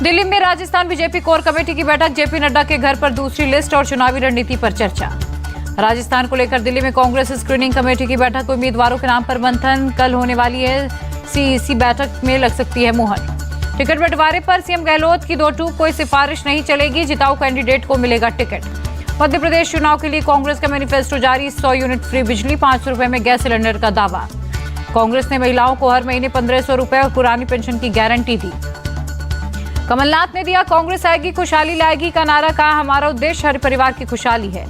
दिल्ली में Rajasthan BJP core committee की बैठक, जेपी नड्डा के घर पर दूसरी लिस्ट और चुनावी रणनीति पर चर्चा। राजस्थान को लेकर दिल्ली में कांग्रेस स्क्रीनिंग कमेटी की बैठक, उम्मीदवारों के नाम पर मंथन कल होने वाली है। सीईसी बैठक में लग सकती है मुहर। टिकट बंटवारे पर सीएम गहलोत की दो टूक, कोई सिफारिश नहीं चलेगी, जिताऊ कैंडिडेट को मिलेगा टिकट। मध्य प्रदेश चुनाव के लिए कांग्रेस का मैनिफेस्टो जारी, 100 यूनिट फ्री बिजली, 500 रुपए में गैस सिलेंडर का दावा। कांग्रेस ने महिलाओं को हर महीने 1500 रुपए और पुरानी पेंशन की गारंटी दी। कमलनाथ ने दिया कांग्रेस आएगी खुशहाली लाएगी का नारा, कहा हमारा उद्देश्य हर परिवार की खुशहाली है।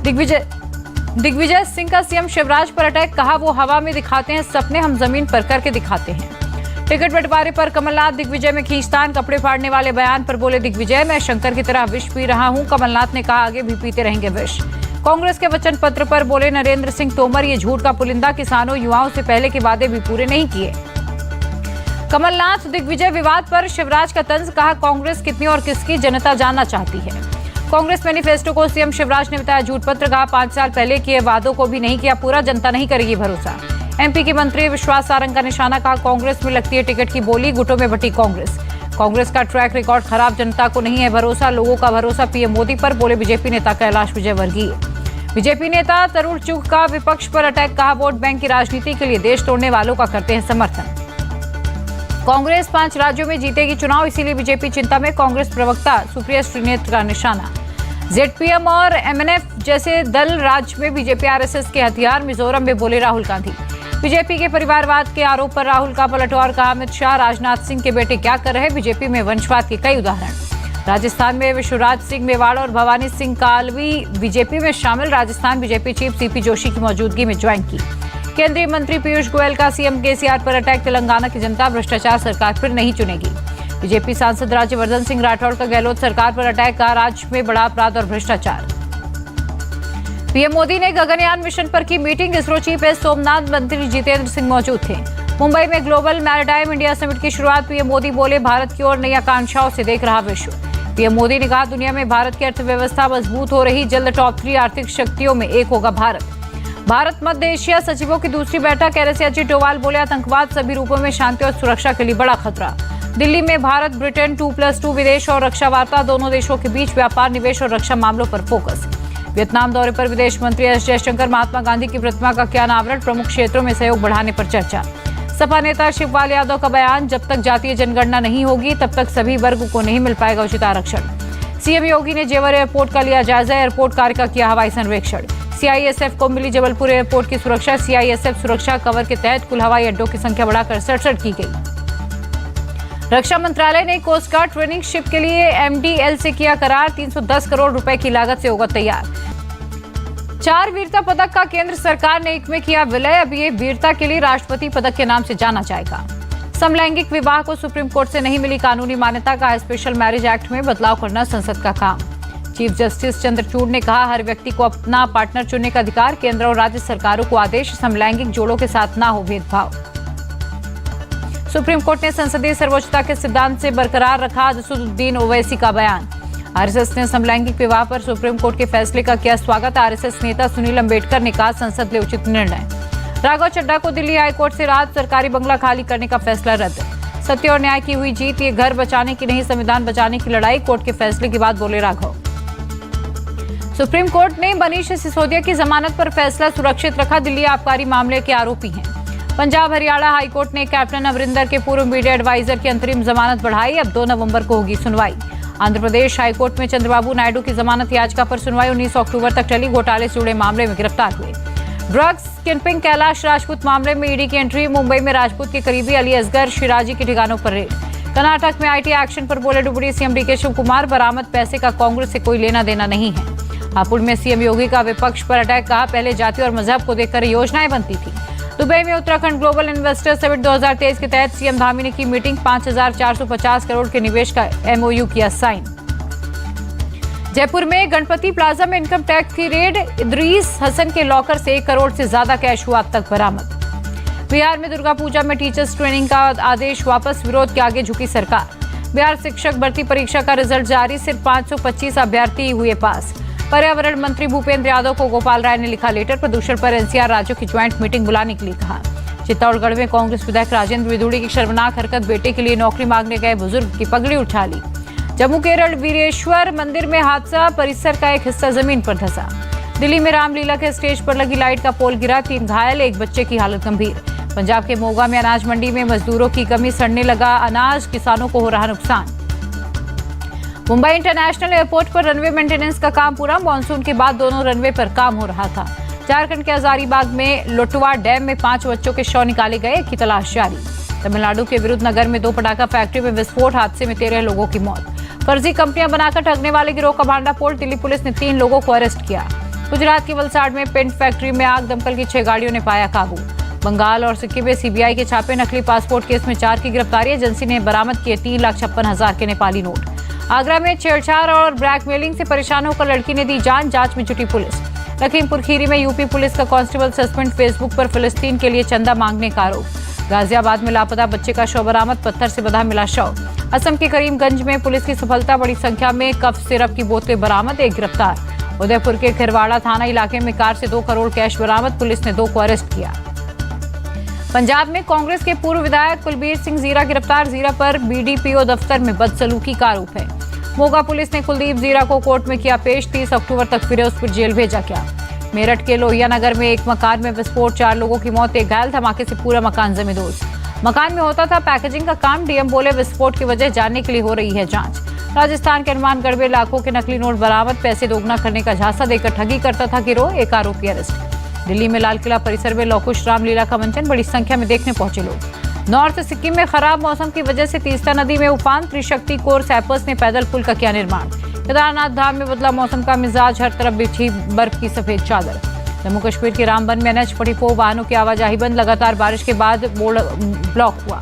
दिग्विजय सिंह का सीएम शिवराज पर अटैक, कहा वो हवा में दिखाते हैं सपने, हम जमीन पर करके दिखाते हैं। टिकट बंटवारे पर कमलनाथ दिग्विजय में खींचतान, कपड़े फाड़ने वाले बयान पर बोले दिग्विजय, मैं शंकर की तरह विष पी रहा हूं। कमलनाथ ने कहा आगे भी पीते रहेंगे विष। कांग्रेस के वचन पत्र पर बोले नरेंद्र सिंह तोमर, ये झूठ का पुलिंदा, किसानों युवाओं से पहले के वादे भी पूरे नहीं किए। कमलनाथ दिग्विजय विवाद पर शिवराज का तंज, कहा कांग्रेस कितनी और किसकी जनता जानना चाहती है। कांग्रेस मैनिफेस्टो को सीएम शिवराज ने बताया झूठ पत्र, कहा 5 साल पहले किए वादों को भी नहीं किया पूरा, जनता नहीं करेगी भरोसा। एमपी के मंत्री विश्वास सारंग का निशाना, कहा कांग्रेस में लगती है टिकट की बोली, गुटों में बटी कांग्रेस। कांग्रेस का ट्रैक रिकॉर्ड खराब, जनता को नहीं है भरोसा, लोगों का भरोसा पीएम मोदी पर, बोले बीजेपी नेता कैलाश विजयवर्गीय। बीजेपी नेता तरुण चुग का विपक्ष पर अटैक, कहा वोट बैंक की राजनीति के लिए देश तोड़ने वालों का करते हैं समर्थन। कांग्रेस 5 राज्यों में जीतेगी चुनाव, इसीलिए बीजेपी चिंता में, कांग्रेस प्रवक्ता सुप्रिया श्रीनेत्र का निशाना। जेडपीएम और एमएनएफ जैसे दल राज्य में बीजेपी आरएसएस के हथियार, मिजोरम में बोले राहुल गांधी। बीजेपी के परिवारवाद के आरोप पर राहुल का पलटवार, कहा अमित शाह राजनाथ सिंह के बेटे क्या कर रहे, बीजेपी में वंशवाद के कई उदाहरण। राजस्थान में विश्वराज सिंह मेवाड़ और भवानी सिंह कालवी बीजेपी में शामिल, Rajasthan BJP chief CP Joshi की मौजूदगी में ज्वाइन की। केंद्रीय मंत्री पीयूष गोयल का सीएम केसीआर पर अटैक, तेलंगाना की जनता भ्रष्टाचार सरकार फिर नहीं चुनेगी। बीजेपी सांसद राज्यवर्धन सिंह राठौड़ का गहलोत सरकार पर अटैक, कहा राज्य में बड़ा अपराध और भ्रष्टाचार। पीएम मोदी ने गगनयान मिशन पर की meeting, ISRO chief S Somnath, मंत्री जितेंद्र सिंह मौजूद थे। मुंबई में ग्लोबल मैरीटाइम इंडिया समिट की शुरुआत, पीएम मोदी बोले भारत की ओर नई आकांक्षाओं से देख रहा विश्व। पीएम मोदी ने कहा दुनिया में भारत की अर्थव्यवस्था मजबूत हो रही, जल्द टॉप 3 आर्थिक शक्तियों में एक होगा भारत। भारत मध्य एशिया सचिवों की दूसरी बैठक, एस अजित डोवाल बोले आतंकवाद सभी रूपों में शांति और सुरक्षा के लिए बड़ा खतरा। दिल्ली में भारत ब्रिटेन 2+2 विदेश और रक्षा वार्ता, दोनों देशों के बीच व्यापार, निवेश और रक्षा मामलों पर फोकस। वियतनाम दौरे पर विदेश मंत्री एस जयशंकर, महात्मा गांधी की प्रतिमा का किया अनावरण, प्रमुख क्षेत्रों में सहयोग बढ़ाने पर चर्चा। सपा नेता शिवपाल यादव का बयान, जब तक जातीय जनगणना नहीं होगी तब तक सभी वर्ग को नहीं मिल पाएगा उचित आरक्षण। सीएम योगी ने जेवर एयरपोर्ट का लिया जायजा, एयरपोर्ट कार्य का किया हवाई सर्वेक्षण। सीआईएसएफ को मिली जबलपुर एयरपोर्ट की सुरक्षा, सीआईएसएफ सुरक्षा कवर के तहत कुल हवाई अड्डों की संख्या बढ़ाकर 67 की गई। रक्षा मंत्रालय ने कोस्ट गार्ड ट्रेनिंग शिप के लिए एमडीएल से किया करार, 310 करोड़ रुपए की लागत से होगा तैयार। 4 वीरता पदक का केंद्र सरकार ने एक में किया विलय, अब ये वीरता के लिए राष्ट्रपति पदक के नाम से जाना जाएगा। समलैंगिक विवाह को सुप्रीम कोर्ट से नहीं मिली कानूनी मान्यता, का स्पेशल मैरिज एक्ट में बदलाव करना संसद का काम। चीफ जस्टिस चंद्रचूड़ ने कहा हर व्यक्ति को अपना पार्टनर चुनने का अधिकार, केंद्र और राज्य सरकारों को आदेश, समलैंगिक जोड़ों के साथ ना हो भेदभाव। सुप्रीम कोर्ट ने संसदीय सर्वोच्चता के सिद्धांत से बरकरार रखा, असदुद्दीन ओवैसी का बयान। आरएसएस ने समलैंगिक विवाह पर सुप्रीम कोर्ट के फैसले का किया स्वागत, आरएसएस नेता सुनील अंबेडकर ने कहा संसद ले उचित निर्णय। राघव चड्ढा को दिल्ली हाईकोर्ट से राहत, सरकारी बंगला खाली करने का फैसला रद्द। सत्य और न्याय की हुई जीत, ये घर बचाने की नहीं संविधान बचाने की लड़ाई, कोर्ट के फैसले के बाद बोले राघव। सुप्रीम कोर्ट ने मनीष सिसोदिया की जमानत पर फैसला सुरक्षित रखा, दिल्ली आबकारी मामले के आरोपी हैं। पंजाब हरियाणा हाईकोर्ट ने कैप्टन अमरिंदर के पूर्व मीडिया एडवाइजर की अंतरिम जमानत बढ़ाई, अब 2 नवंबर को होगी सुनवाई। आंध्र प्रदेश हाईकोर्ट में चंद्रबाबू नायडू की जमानत याचिका पर सुनवाई 19 अक्टूबर तक चली, घोटाले से जुड़े मामले में गिरफ्तार हुए। ड्रग्स किंगपिन कैलाश राजपूत मामले में ईडी की एंट्री, मुंबई में राजपूत के करीबी अली असगर शिराजी के ठिकानों पर रेड। कर्नाटक में आईटी एक्शन पर बोले deputy CM DK Shivakumar, बरामद पैसे का कांग्रेस से कोई लेना देना नहीं है। हापुड़ में सीएम योगी का विपक्ष पर अटैक, कहा पहले जाति और मजहब को देखकर योजनाएं बनती थी। दुबई में उत्तराखंड ग्लोबल इन्वेस्टर समिट 2023 के तहत सीएम धामी ने की मीटिंग, 5450 करोड़ के निवेश का एमओयू किया साइन। जयपुर में गणपति प्लाजा में इनकम टैक्स की रेड, इदरीस हसन के लॉकर से 1 करोड़ से ज्यादा कैश हुआ अब तक बरामद। बिहार में दुर्गा पूजा में टीचर्स ट्रेनिंग का आदेश वापस, विरोध के आगे झुकी सरकार। बिहार शिक्षक भर्ती परीक्षा का रिजल्ट जारी, सिर्फ 525 अभ्यर्थी हुए पास। पर्यावरण मंत्री भूपेंद्र यादव को गोपाल राय ने लिखा लेटर, प्रदूषण पर एनसीआर राज्यों की ज्वाइंट मीटिंग बुलाने के लिए कहा। चित्तौड़गढ़ में कांग्रेस विधायक राजेंद्र विदुड़ी की शर्मनाक हरकत, बेटे के लिए नौकरी मांगने गए बुजुर्ग की पगड़ी उठा ली। जम्मू केरल वीरेश्वर मंदिर में हादसा, परिसर का एक हिस्सा जमीन पर धंसा। दिल्ली में रामलीला के स्टेज पर लगी लाइट का पोल गिरा, 3 घायल, एक बच्चे की हालत गंभीर। पंजाब के मोगा में अनाज मंडी में मजदूरों की कमी, सड़ने लगा अनाज, किसानों को हो रहा नुकसान। मुंबई इंटरनेशनल एयरपोर्ट पर रनवे मेंटेनेंस का काम पूरा, मानसून के बाद दोनों रनवे पर काम हो रहा था। झारखंड के हजारीबाग में लोटवा डैम में 5 बच्चों के शव निकाले गए, एक की तलाश जारी। तमिलनाडु के विरुद्धनगर में 2 पटाखा फैक्ट्री में विस्फोट, हादसे में 13 लोगों की मौत। फर्जी कंपनियां बनाकर ठगने वाले गिरोह का भांडाफोड़, दिल्ली पुलिस ने 3 लोगों को अरेस्ट किया। गुजरात के वलसाड में पेंट फैक्ट्री में आग, दमकल की 6 गाड़ियों ने पाया काबू। बंगाल और सिक्किम में सीबीआई के छापे, नकली पासपोर्ट केस में 4 की गिरफ्तारी, एजेंसी ने बरामद किए 3,56,000 के नेपाली नोट। आगरा में छेड़छाड़ और ब्लैकमेलिंग से परेशान होकर लड़की ने दी जान, जांच में जुटी पुलिस। लखीमपुर खीरी में यूपी पुलिस का कांस्टेबल सस्पेंड, फेसबुक पर फिलिस्तीन के लिए चंदा मांगने का आरोप। गाजियाबाद में लापता बच्चे का शव बरामद, पत्थर से बंधा मिला शव। असम के करीमगंज में पुलिस की सफलता, बड़ी संख्या में कफ सिरप की बोतलें बरामद, एक गिरफ्तार। उदयपुर के खिरवाड़ा थाना इलाके में कार से 2 करोड़ कैश बरामद, पुलिस ने 2 को अरेस्ट किया। पंजाब में कांग्रेस के पूर्व विधायक कुलबीर सिंह जीरा गिरफ्तार, जीरा पर बीडीपीओ दफ्तर में बदसलूकी का आरोप है। मोगा पुलिस ने कुलदीप जीरा को कोर्ट में किया पेश, 30 अक्टूबर तक फिरोजपुर जेल भेजा गया। मेरठ के लोहिया नगर में एक मकान में विस्फोट, 4 लोगों की मौत, एक घायल, धमाके से पूरा मकान जमींदोज। मकान में होता था पैकेजिंग का काम, डीएम बोले विस्फोट की वजह जानने के लिए हो रही है जांच। राजस्थान के हनुमानगढ़ में लाखों के नकली नोट बरामद, पैसे दोगुना करने का झांसा देकर ठगी करता था गिरोह, एक आरोपी अरेस्ट। दिल्ली में लाल किला परिसर में लौकुश रामलीला का मंचन, बड़ी संख्या में देखने पहुंचे लोग। नॉर्थ सिक्किम में खराब मौसम की वजह से तीस्ता नदी में उफान, त्रिशक्ति कोर सैपर्स ने पैदल पुल का किया निर्माण। केदारनाथ धाम में बदला मौसम का मिजाज, हर तरफ बिछी बर्फ की सफेद चादर। जम्मू कश्मीर के रामबन में NH-44 वाहनों की आवाजाही बंद, लगातार बारिश के बाद ब्लॉक हुआ।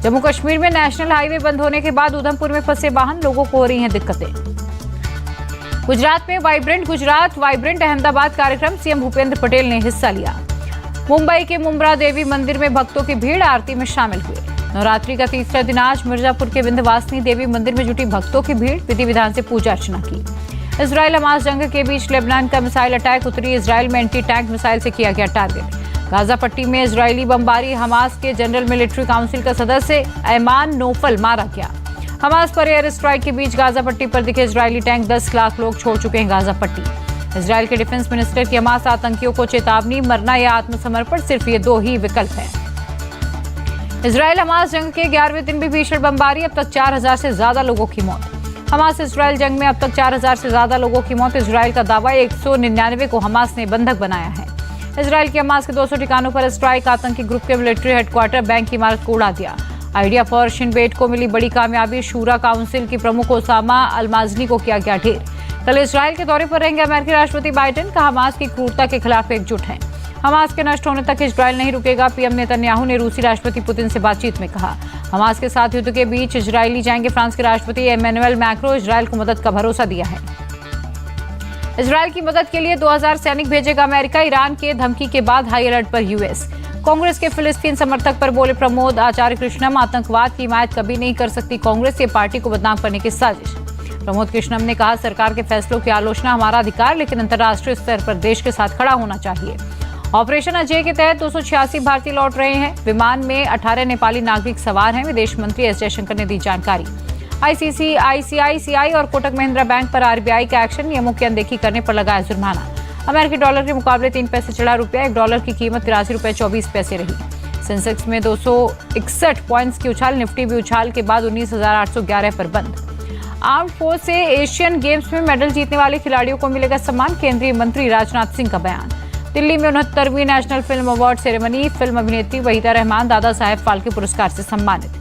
जम्मू कश्मीर में नेशनल हाईवे बंद होने के बाद उधमपुर में फंसे वाहन, लोगों को हो रही हैं दिक्कतें। गुजरात में वाइब्रेंट गुजरात, वाइब्रेंट अहमदाबाद कार्यक्रम, सीएम भूपेंद्र पटेल ने हिस्सा लिया। मुंबई के मुंब्रा देवी मंदिर में भक्तों की भीड़, आरती में शामिल हुए। नवरात्रि का तीसरा दिन आज मिर्जापुर के विंध्यवासिनी देवी मंदिर में जुटी भक्तों की भीड़, विधि विधान से पूजा अर्चना की। इजराइल हमास जंग के बीच लेबनान का मिसाइल अटैक, उत्तरी इजराइल में एंटी टैंक मिसाइल से किया गया टारगेट। गाजा पट्टी में इजरायली बमबारी, हमास के जनरल मिलिट्री काउंसिल का सदस्य ऐमान नोफल मारा गया। हमास पर एयर स्ट्राइक के बीच गाजा पट्टी पर दिखे इजरायली टैंक, 10 लाख लोग छोड़ चुके हैं गाजा पट्टी। इजराइल के डिफेंस मिनिस्टर की हमास आतंकियों को चेतावनी, मरना या आत्मसमर्पण, सिर्फ ये 2 ही विकल्प हैं। इजराइल हमास जंग के 11वें दिन भी भीषण बमबारी, अब तक 4000 से ज्यादा लोगों की मौत। हमास इजराइल जंग में अब तक 4000 से ज्यादा लोगों की मौत। इजराइल का दावा, 199 को हमास ने बंधक बनाया है। इजराइल की हमास के 200 ठिकानों पर स्ट्राइक, आतंकी ग्रुप के मिलिट्री हेडक्वार्टर, बैंक की इमारत को उड़ा दिया। आइडिया फॉर शिनबेट को मिली बड़ी कामयाबी, शूरा काउंसिल की प्रमुख ओसामा अलमाजनी को किया गया ढेर। कल इजराइल के दौरे पर रहेंगे अमेरिकी राष्ट्रपति बाइडेन, कहा हमास की क्रूरता के खिलाफ एकजुट हैं। हमास के नष्ट होने तक इजराइल नहीं रुकेगा, पीएम नेतन्याहू ने रूसी राष्ट्रपति पुतिन से बातचीत में कहा। हमास के साथ युद्ध के बीच इजरायली जाएंगे फ्रांस के राष्ट्रपति एमेनुएल मैक्रो, इजराइल को मदद का भरोसा दिया है। इजराइल की मदद के लिए 2000 सैनिक भेजेगा अमेरिका, ईरान के धमकी के बाद हाई अलर्ट पर यूएस। कांग्रेस के फिलिस्तीन समर्थक पर बोले प्रमोद आचार्य कृष्णम, आतंकवाद की हिमायत कभी नहीं कर सकती कांग्रेस, ये पार्टी को बदनाम करने की साजिश। प्रमोद कृष्णम ने कहा सरकार के फैसलों की आलोचना हमारा अधिकार, लेकिन अंतर्राष्ट्रीय स्तर पर देश के साथ खड़ा होना चाहिए। ऑपरेशन अजय के तहत 286 भारतीय लौट रहे हैं। विमान में 18 नेपाली नागरिक सवार हैं, विदेश मंत्री एस जयशंकर ने दी जानकारी। आईसीसी, आईसीआईसीआई और कोटक महिंद्रा बैंक पर आरबीआई का एक्शन, नियमों की अनदेखी करने पर लगाया जुर्माना। अमेरिकी डॉलर के मुकाबले 3 पैसे चढ़ा रुपया, $1 की कीमत 83 रुपये 24 पैसे रही। सेंसेक्स में 261 पॉइंट्स की उछाल, निफ्टी भी उछाल के बाद 19,811 पर बंद। आर्म्ड फोर्स से एशियन गेम्स में मेडल जीतने वाले खिलाड़ियों को मिलेगा सम्मान, केंद्रीय मंत्री राजनाथ सिंह का बयान। दिल्ली में 69वीं national film award ceremony, film अभिनेत्री वहीदा रहमान दादा साहेब फाल्के पुरस्कार से सम्मानित।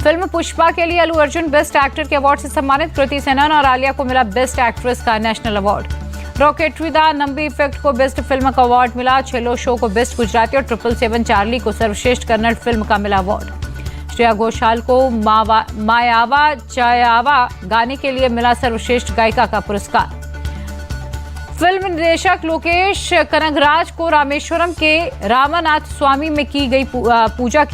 फिल्म पुष्पा के लिए अल्लू अर्जुन बेस्ट एक्टर के अवार्ड से सम्मानित, कृति सेनन और आलिया को मिला बेस्ट एक्ट्रेस का national award. Rocketry the Nambi effect को बेस्ट फिल्म का अवार्ड मिला, छेलो शो को बेस्ट गुजराती और 777 चार्ली को सर्वश्रेष्ठ कन्नड़ फिल्म का मिला अवार्ड। श्रेया घोषाल को मायावा चायावा गाने के लिए मिला सर्वश्रेष्ठ गायिका का पुरस्कार। फिल्म निर्देशक लोकेश कनगराज को रामेश्वरम के रामानाथ स्वामी में की गई पूजा की।